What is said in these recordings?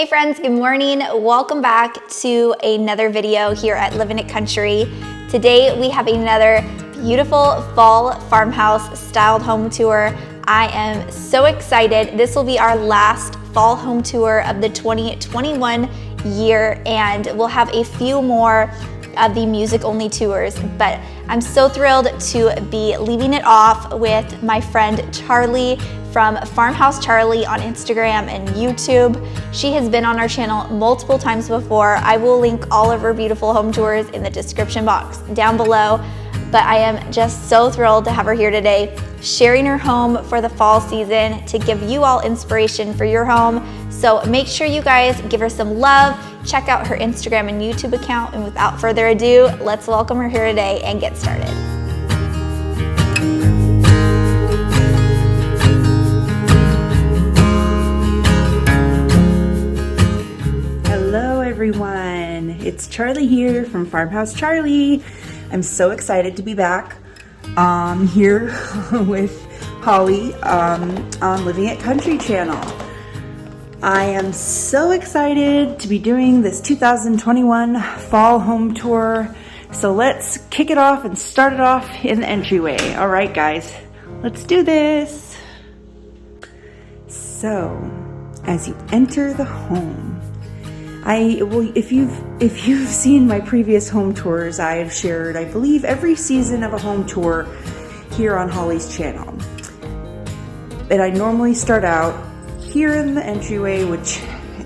Hey friends, good morning. Welcome back to another video here at Living It Country. Today we have another beautiful fall farmhouse styled home tour. I am so excited. This will be our last fall home tour of the 2021 year, and we'll have a few more of the music only tours, but I'm so thrilled to be leaving it off with my friend Charlie from Farmhouse Charlie on Instagram and YouTube. She has been on our channel multiple times before. I will link all of her beautiful home tours in the description box down below, but I am just so thrilled to have her here today, sharing her home for the fall season to give you all inspiration for your home. So make sure you guys give her some love, check out her Instagram and YouTube account, and without further ado, let's welcome her here today and get started. Hello everyone, it's Charlie here from Farmhouse Charlie. I'm so excited to be back here with Holly on Living It Country channel. I am so excited to be doing this 2021 fall home tour. So let's kick it off and start it off in the entryway. All right guys, let's do this. So as you enter the home, if you've seen my previous home tours, I have shared, I believe, every season of a home tour here on Holly's channel. And I normally start out here in the entryway, which,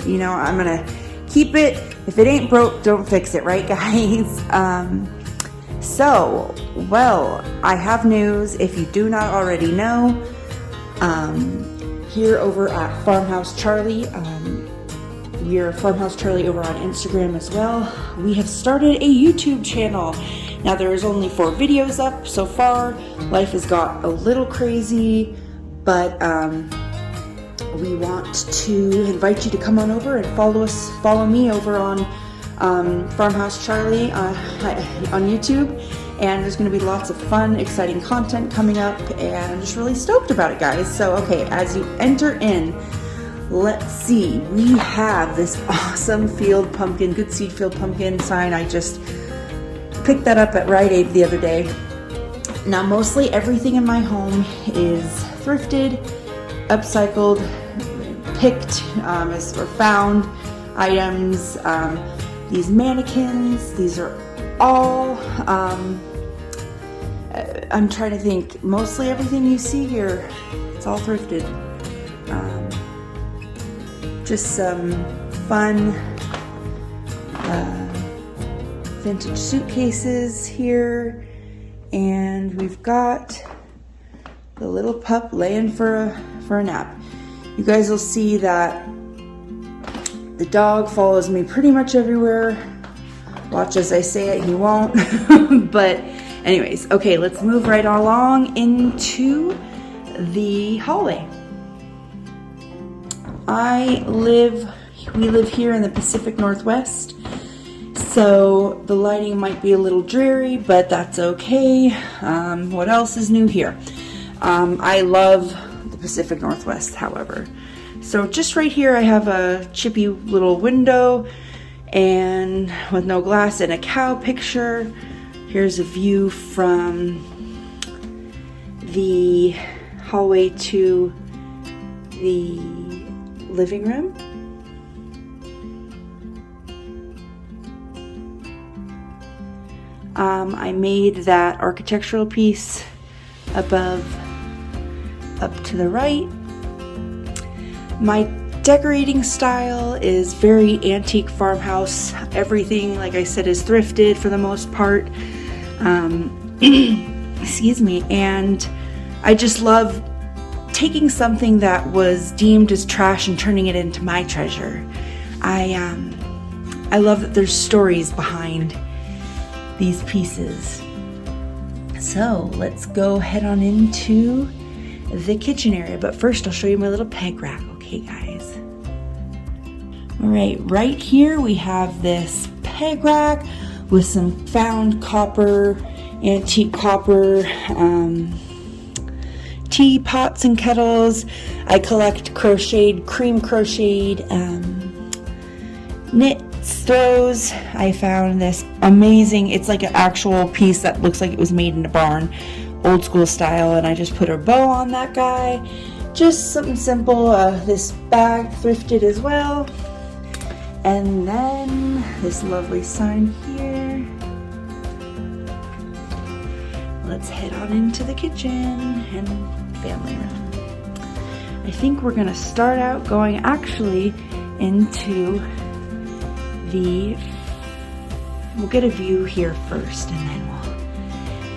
you know, I'm gonna keep it. If it ain't broke, don't fix it, right guys? Well, I have news. If you do not already know, here over at Farmhouse Charlie, we're Farmhouse Charlie over on Instagram as well. We have started a YouTube channel. Now there's only 4 videos up so far. Life has got a little crazy, but we want to invite you to come on over and follow me over on Farmhouse Charlie on YouTube. And there's going to be lots of fun, exciting content coming up, and I'm just really stoked about it, guys. So, okay, as you enter in, let's see, we have this awesome field pumpkin, good seed field pumpkin sign. I just picked that up at Rite Aid the other day. Now, mostly everything in my home is thrifted, upcycled, picked, or found items. These mannequins, these are all, I'm trying to think, mostly everything you see here, it's all thrifted. Just some fun vintage suitcases here, and we've got the little pup laying for a nap. You guys will see that the dog follows me pretty much everywhere. Watch as I say it, he won't. But anyways, okay, let's move right along into the hallway. We live here in the Pacific Northwest, so the lighting might be a little dreary, but that's okay. What else is new here? I love the Pacific Northwest, however. So just right here I have a chippy little window and with no glass and a cow picture. Here's a view from the hallway to the living room. I made that architectural piece up to the right. My decorating style is very antique farmhouse. Everything, like I said, is thrifted for the most part. Excuse me. And I just love taking something that was deemed as trash and turning it into my treasure. I love that there's stories behind these pieces. So let's go head on into the kitchen area, but first I'll show you my little peg rack. Okay guys, all right here we have this peg rack with some found copper, antique copper teapots and kettles. I collect cream crocheted knits, throws. I found this amazing, it's like an actual piece that looks like it was made in a barn, old school style, and I just put a bow on that guy. Just something simple. This bag thrifted as well. And then this lovely sign here. Let's head on into the kitchen and family room. I think we're gonna start out going actually into we'll get a view here first and then we'll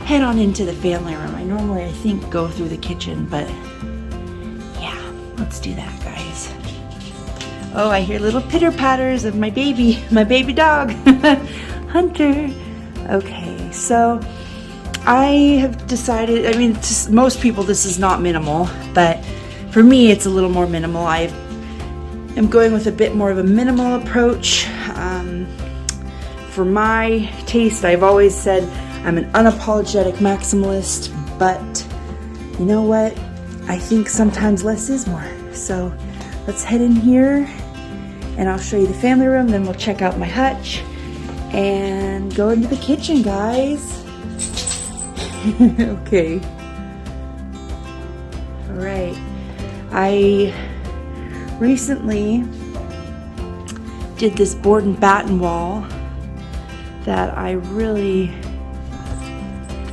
head on into the family room. I normally, I think, go through the kitchen, but yeah, let's do that, guys. Oh, I hear little pitter patters of my baby dog, Hunter. Okay, so I have decided, I mean, to most people this is not minimal, but for me it's a little more minimal. I am going with a bit more of a minimal approach. For my taste, I've always said I'm an unapologetic maximalist, but you know what? I think sometimes less is more. So let's head in here and I'll show you the family room, then we'll check out my hutch and go into the kitchen, guys. Okay. All right. I recently did this board and batten wall that I really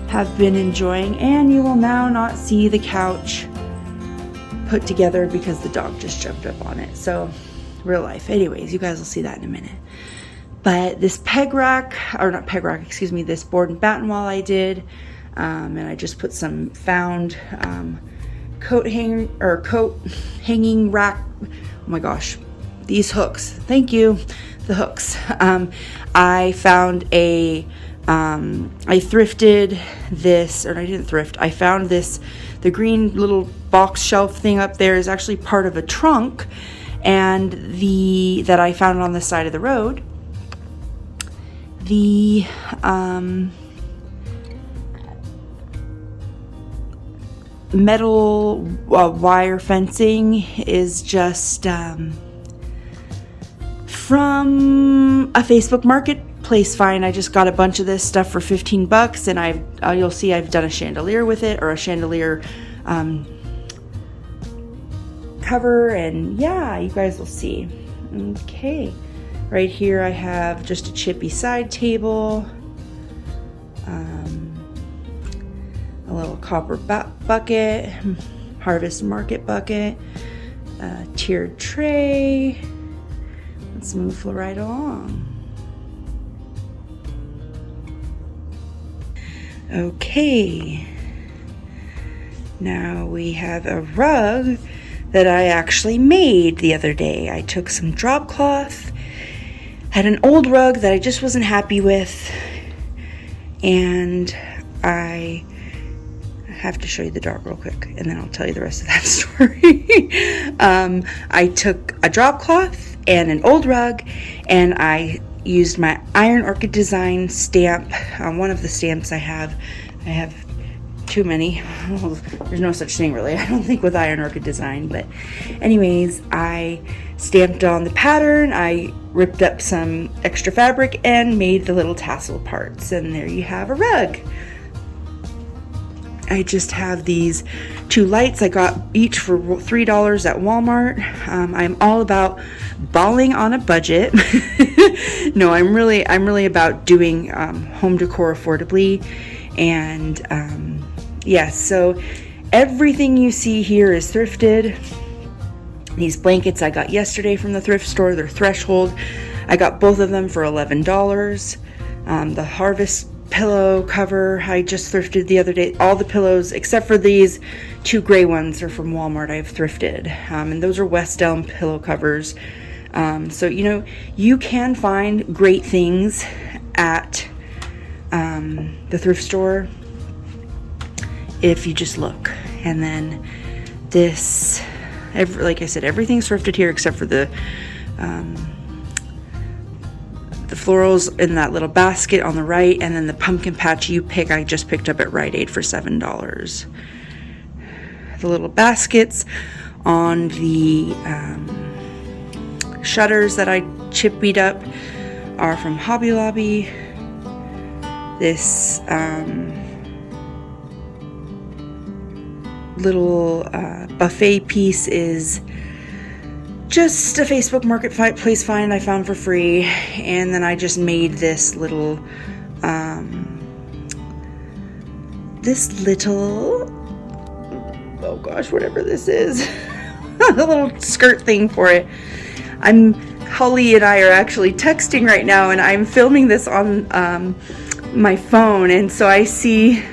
have been enjoying, and you will now not see the couch put together because the dog just jumped up on it. So real life. Anyways, you guys will see that in a minute. But this peg rack, or not peg rack, excuse me, this board and batten wall I did, and I just put some found coat hanging rack. Oh my gosh, these hooks. Thank you, the hooks. I found I thrifted this, or I didn't thrift. I found this. The green little box shelf thing up there is actually part of a trunk, and that I found on the side of the road. The metal wire fencing is just from a Facebook marketplace find. I just got a bunch of this stuff for 15 bucks, and you'll see I've done a chandelier with it, or a chandelier cover, and yeah, you guys will see. Okay, right here I have just a chippy side table, a little copper bucket, Harvest Market bucket, a tiered tray. Let's move right along. Okay, now we have a rug that I actually made the other day. I took some drop cloth, had an old rug that I just wasn't happy with, and I have to show you the dog real quick and then I'll tell you the rest of that story. I took a drop cloth and an old rug, and I used my Iron Orchid Design stamp. One of the stamps I have too many. There's no such thing really, I don't think, with Iron Orchid Design, but anyways, I stamped on the pattern. I ripped up some extra fabric and made the little tassel parts, and there you have a rug. I just have these two lights. I got each for $3 at Walmart. I'm all about balling on a budget. No, I'm really about doing home decor affordably. And yes, so everything you see here is thrifted. These blankets I got yesterday from the thrift store. They're Threshold. I got both of them for $11. The Harvest pillow cover I just thrifted the other day. All the pillows except for these two gray ones are from Walmart. I've thrifted, and those are West Elm pillow covers. So you know, you can find great things at the thrift store if you just look. And then this, like I said, everything's thrifted here except for the florals in that little basket on the right, and then the pumpkin patch you pick, I just picked up at Rite Aid for $7. The little baskets on the shutters that I chippied up are from Hobby Lobby. This little buffet piece is just a Facebook Marketplace find I found for free, and then I just made this little oh gosh, whatever this is, a little skirt thing for it. Holly and I are actually texting right now, and I'm filming this on my phone, and so I see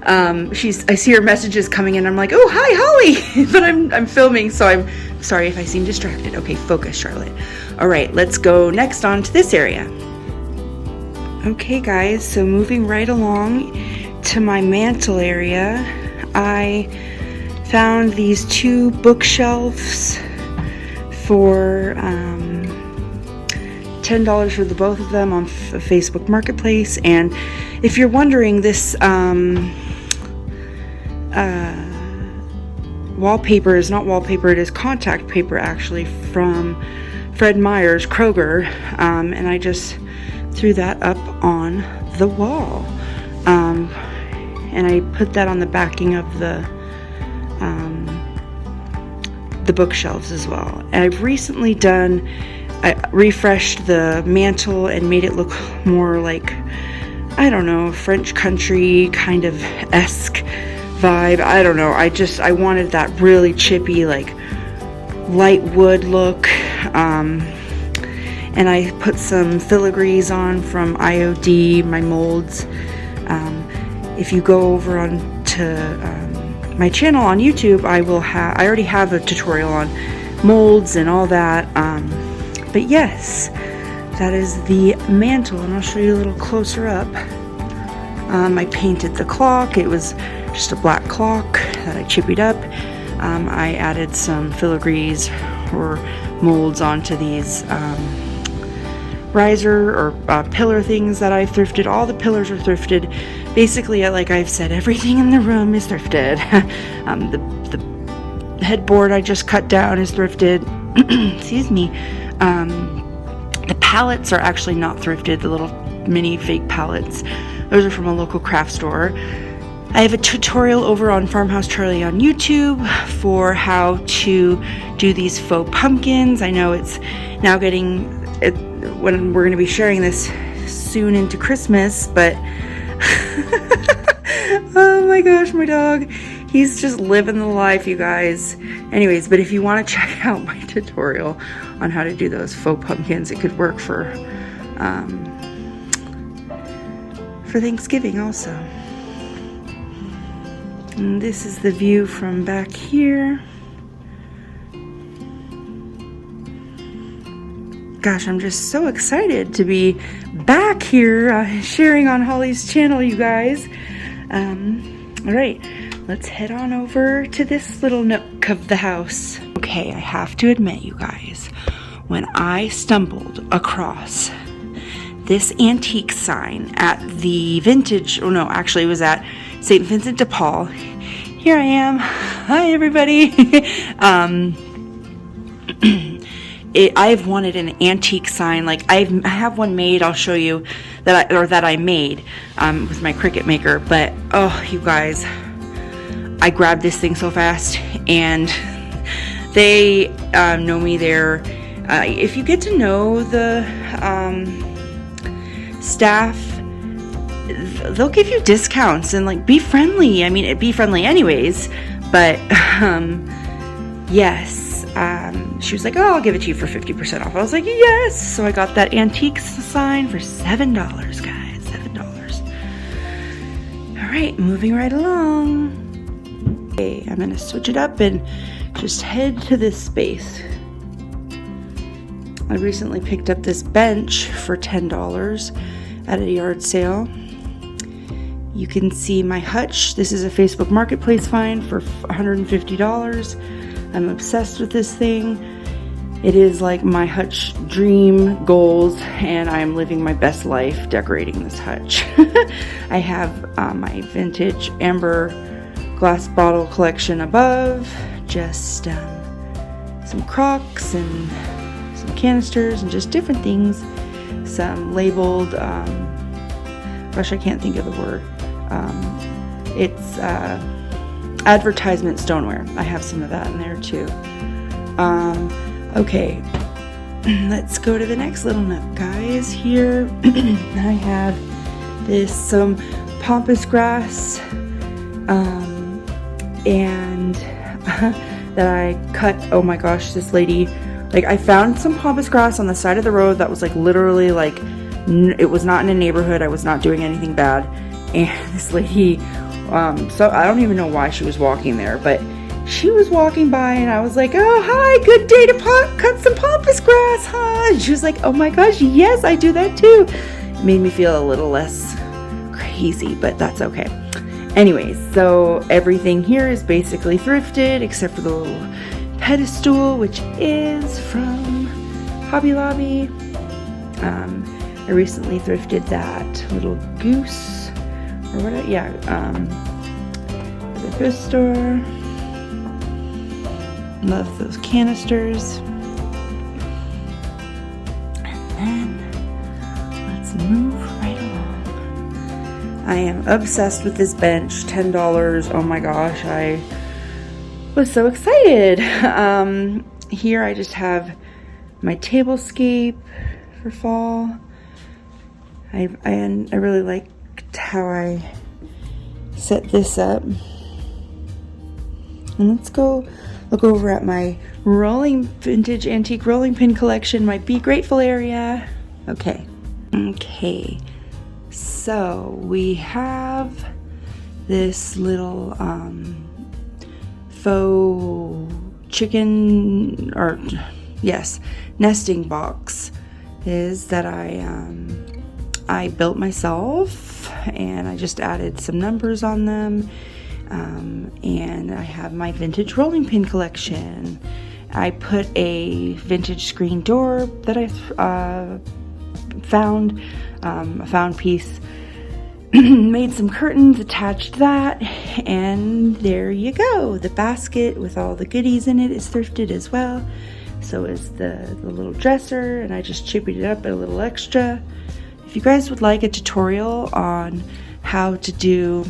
I see her messages coming in. I'm like, oh, hi Holly, but I'm filming, so I'm sorry if I seem distracted. Okay, focus, Charlotte. All right, let's go next on to this area. Okay guys, so moving right along to my mantle area, I found these 2 bookshelves for $10 for the both of them on Facebook Marketplace. And if you're wondering, this wallpaper is not wallpaper, it is contact paper actually, from Fred Meyer's Kroger, and I just threw that up on the wall, and I put that on the backing of the bookshelves as well. And I've recently I refreshed the mantle and made it look more like, I don't know, French country kind of esque vibe. I don't know, I wanted that really chippy, like light wood look, and I put some filigrees on from IOD, my molds. If you go over on to my channel on YouTube, I already have a tutorial on molds and all that, but yes, that is the mantle, and I'll show you a little closer up. I painted the clock. It was just a black clock that I chippied up. I added some filigrees or molds onto these riser or pillar things that I thrifted. All the pillars are thrifted. Basically, like I've said, everything in the room is thrifted. The headboard I just cut down is thrifted. Excuse me. The pallets are actually not thrifted, the little mini fake pallets. Those are from a local craft store. I have a tutorial over on Farmhouse Charlie on YouTube for how to do these faux pumpkins. I know it's now getting, when we're going to be sharing this soon into Christmas, but oh my gosh, my dog, he's just living the life, you guys. Anyways, but if you want to check out my tutorial on how to do those faux pumpkins, it could work for Thanksgiving also. And this is the view from back here. Gosh, I'm just so excited to be back here sharing on Holly's channel, you guys. All right, let's head on over to this little nook of the house. Okay, I have to admit, you guys, when I stumbled across this antique sign at the vintage, oh no, actually it was at St. Vincent de Paul. Here I am. Hi, everybody. I've wanted an antique sign. Like I have one made. I'll show you that I made with my Cricut maker. But oh, you guys, I grabbed this thing so fast, and they know me there. If you get to know the staff, they'll give you discounts and like be friendly. I mean, it'd be friendly anyways, but yes, she was like, oh, I'll give it to you for 50% off. I was like, yes. So I got that antique sign for $7, guys, $7. All right, moving right along. Okay, I'm gonna switch it up and just head to this space. I recently picked up this bench for $10 at a yard sale. You can see my Hutch. This is a Facebook Marketplace find for $150. I'm obsessed with this thing. It is like my Hutch dream goals, and I'm living my best life decorating this Hutch. I have my vintage amber glass bottle collection above, just some Crocs and some canisters and just different things. Some labeled, gosh, I can't think of the word. It's advertisement stoneware. I have some of that in there too. Okay, let's go to the next little nook, guys. Here I have some pampas grass, and that I cut. Oh my gosh, this lady, like, I found some pampas grass on the side of the road that was like literally like, it was not in a neighborhood. I was not doing anything bad. And this lady, so I don't even know why she was walking there, but she was walking by and I was like, oh, hi, good day to cut some pampas grass, huh? And she was like, oh my gosh, yes, I do that too. It made me feel a little less crazy, but that's okay. Anyways, so everything here is basically thrifted except for the little pedestal, which is from Hobby Lobby. I recently thrifted that little goose, or what? The thrift store. Love those canisters. And then let's move right along. I am obsessed with this bench. $10. Oh my gosh, I was so excited. Here I just have my tablescape for fall. I really liked how I set this up. And let's go look over at my vintage antique rolling pin collection, my Be Grateful area. Okay, so we have this little faux chicken, or yes, nesting box is that I built myself, and I just added some numbers on them. And I have my vintage rolling pin collection. I put a vintage screen door that I found, a found piece, made some curtains, attached that, and there you go. The basket with all the goodies in it is thrifted as well. So is the little dresser, and I just chippied it up a little extra. If you guys would like a tutorial on how to do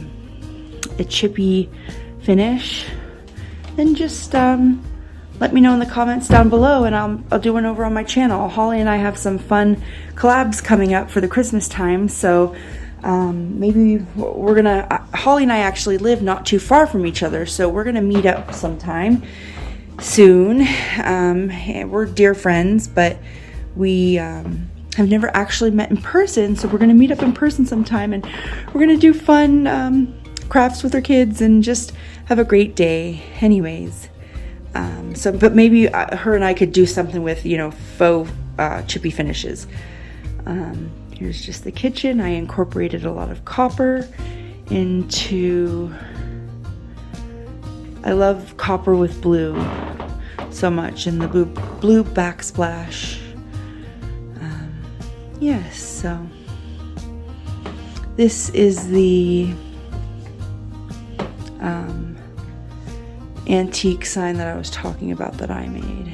a chippy finish, then just let me know in the comments down below, and I'll do one over on my channel. Holly and I have some fun collabs coming up for the Christmas time, so maybe we're gonna, Holly and I actually live not too far from each other, so we're gonna meet up sometime soon. We're dear friends, but we have never actually met in person, so we're gonna meet up in person sometime, and we're gonna do fun crafts with our kids and just have a great day. Anyways, but maybe her and I could do something with, faux chippy finishes. Here's just the kitchen. I incorporated a lot of copper into, I love copper with blue so much, and the blue backsplash. Yes, so this is the antique sign that I was talking about that I made.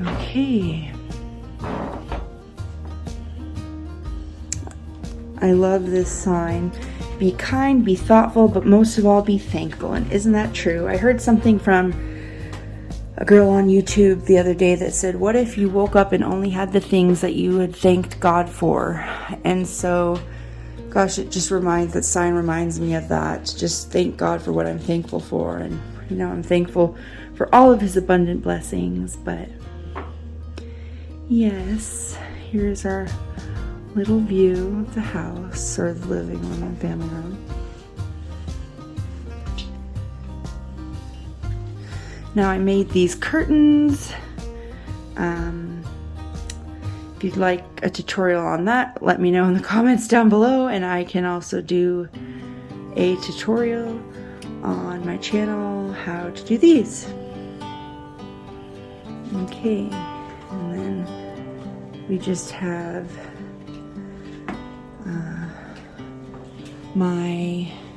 Okay. I love this sign. Be kind, be thoughtful, but most of all, be thankful. And isn't that true? I heard something from a girl on YouTube the other day that said, what if you woke up and only had the things that you had thanked God for? And so, gosh, that sign reminds me of that. Just thank God for what I'm thankful for. And, I'm thankful for all of his abundant blessings. But, yes, here's our little view of the house, or the living room and family room. Now I made these curtains. If you'd like a tutorial on that, let me know in the comments down below, and I can also do a tutorial on my channel how to do these. Okay, and then we just have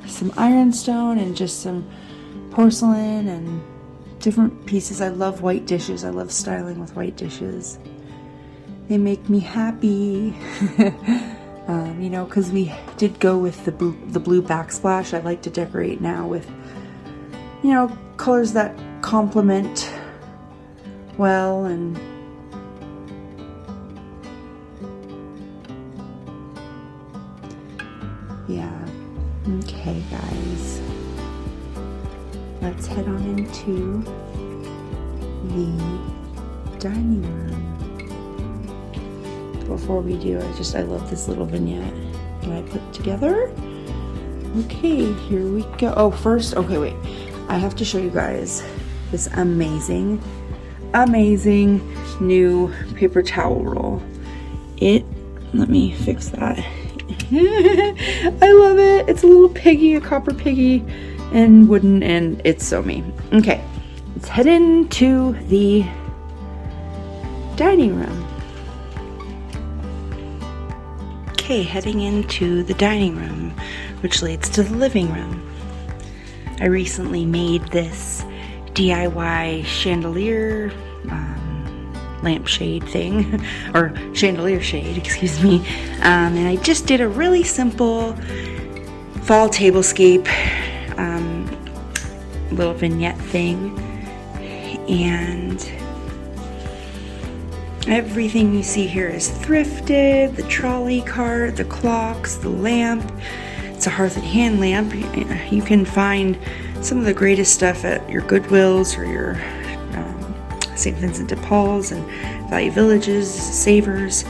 some ironstone and just some porcelain and different pieces. I love white dishes. I love styling with white dishes. They make me happy. You know, because we did go with the blue backsplash. I like to decorate now with, you know, colors that complement well. And yeah. Okay, guys. Let's head on into the dining room. Before we do, I love this little vignette that I put together. Okay, here we go. Oh, first, okay, wait. I have to show you guys this amazing new paper towel roll. Let me fix that. I love it. It's a little piggy, a copper piggy, and wooden, and it's so me. Okay, let's head into the dining room. Okay, heading into the dining room, which leads to the living room. I recently made this DIY chandelier lampshade thing, or chandelier shade, excuse me. And I just did a really simple fall tablescape little vignette thing. And everything you see here is thrifted. The trolley cart, the clocks, the lamp. It's a Hearth and Hand lamp. You can find some of the greatest stuff at your Goodwills or your St. Vincent de Paul's and Value Villages, Savers.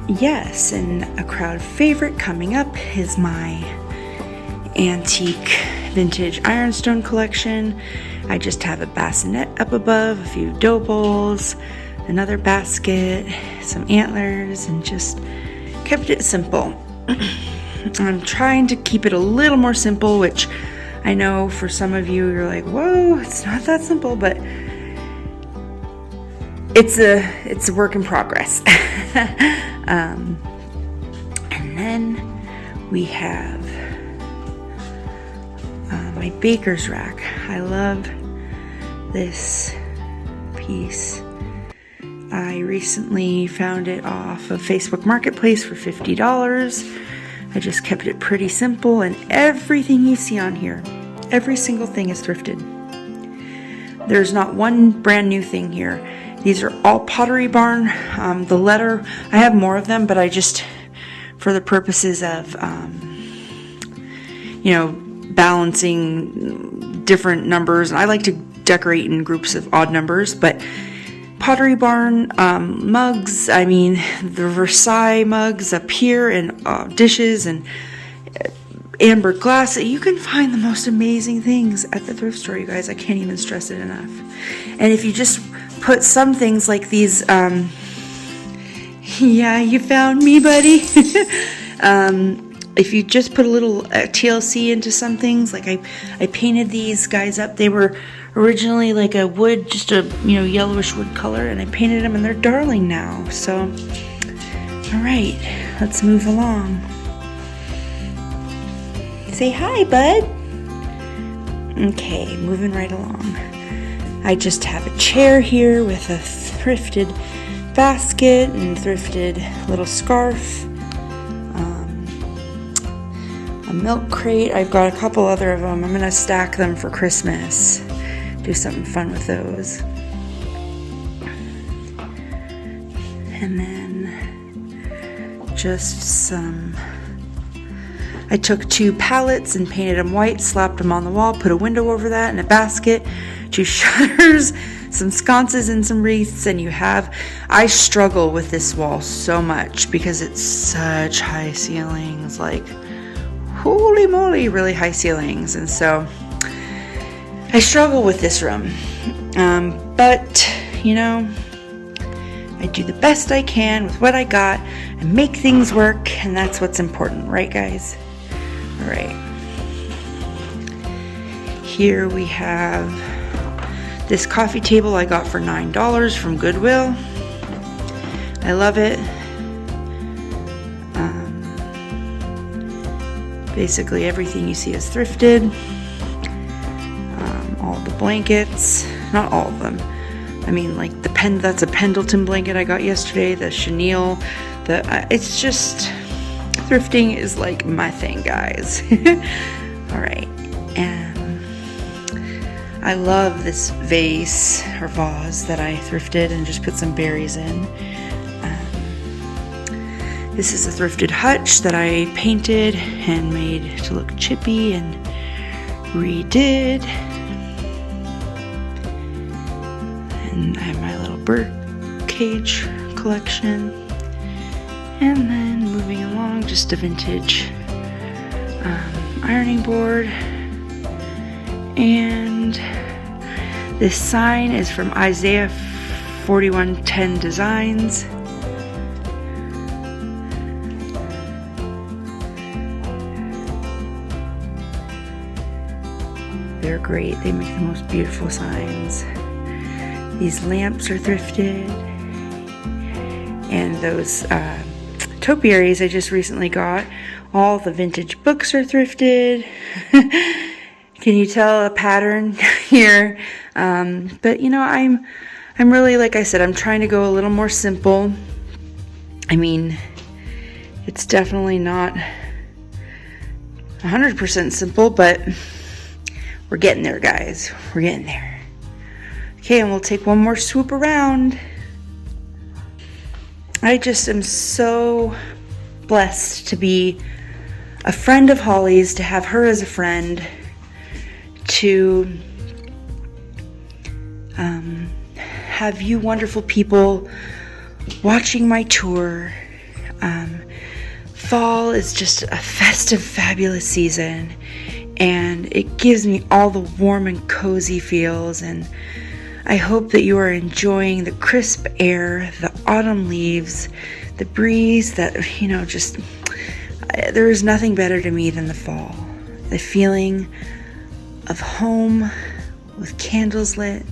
Yes, and a crowd favorite coming up is my antique vintage ironstone collection. I just have a bassinet up above, a few dough bowls, another basket, some antlers, and just kept it simple. I'm trying to keep it a little more simple, which I know for some of you, you're like, whoa, it's not that simple, but it's a work in progress. And then we have my baker's rack. I love this piece. I recently found it off of Facebook Marketplace for $50. I just kept it pretty simple, and everything you see on here, every single thing is thrifted. There's not one brand new thing here. These are all Pottery Barn. The letter, I have more of them, but I just, for the purposes of, you know, balancing different numbers, and I like to decorate in groups of odd numbers, but Pottery Barn mugs, I mean, the Versailles mugs up here, and dishes, and amber glass. You can find the most amazing things at the thrift store, you guys. I can't even stress it enough. And if you just put some things like these, yeah, you found me, buddy. If you just put a little TLC into some things, like I painted these guys up. They were originally like a wood, just a, you know, yellowish wood color, and I painted them, and they're darling now. So, all right, let's move along. Say hi, bud. Okay, moving right along. I just have a chair here with a thrifted basket and thrifted little scarf. A milk crate. I've got a couple other of them. I'm going to stack them for Christmas. Do something fun with those. And then just some... I took 2 pallets and painted them white, slapped them on the wall, put a window over that and a basket, 2 shutters, some sconces and some wreaths, and you have... I struggle with this wall so much because it's such high ceilings, like, holy moly, really high ceilings. And so I struggle with this room. But, you know, I do the best I can with what I got and make things work, and that's what's important, right, guys? All right. Here we have this coffee table I got for $9 from Goodwill. I love it. Basically everything you see is thrifted. the blankets, not all of them. I mean, like that's a Pendleton blanket I got yesterday, the chenille, it's just, thrifting is like my thing, guys. All right, and I love this vase or vase that I thrifted and just put some berries in. This is a thrifted Hutch that I painted and made to look chippy and redid. And I have my little bird cage collection. And then moving along, just a vintage ironing board. And this sign is from Isaiah 41:10 Designs. They're great. They make the most beautiful signs. These lamps are thrifted. And those topiaries I just recently got. All the vintage books are thrifted. Can you tell a pattern here? But you know, I'm really, like I said, I'm trying to go a little more simple. I mean, it's definitely not 100% simple, but we're getting there, guys. We're getting there. Okay, and we'll take one more swoop around. I just am so blessed to be a friend of Holly's, to have her as a friend, to have you wonderful people watching my tour. Fall is just a festive, fabulous season, and it gives me all the warm and cozy feels, and I hope that you are enjoying the crisp air, the autumn leaves, the breeze that, you know, just, there is nothing better to me than the fall. The feeling of home with candles lit,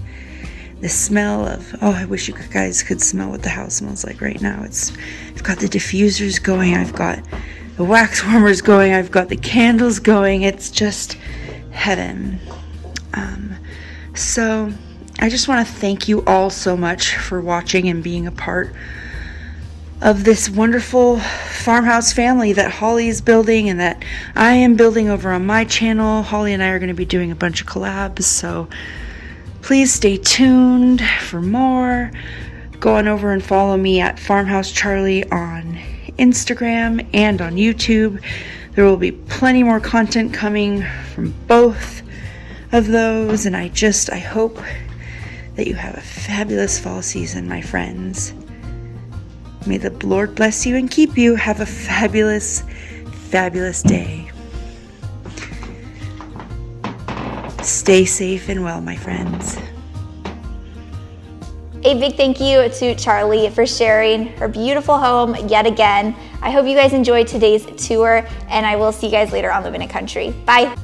the smell of, oh, I wish you guys could smell what the house smells like right now. I've got the diffusers going, I've got the wax warmers going, I've got the candles going. It's just heaven. So I just want to thank you all so much for watching and being a part of this wonderful farmhouse family that Holly is building and that I am building over on my channel. Holly and I are going to be doing a bunch of collabs, so please stay tuned for more. Go on over and follow me at Farmhouse Charlie on Instagram and on YouTube. There will be plenty more content coming from both of those, and I hope that you have a fabulous fall season, my friends. May the Lord bless you and keep you. Have a fabulous, fabulous day. Stay safe and well, my friends. A big thank you to Charlie for sharing her beautiful home yet again. I hope you guys enjoyed today's tour, and I will see you guys later on Living in Country. Bye.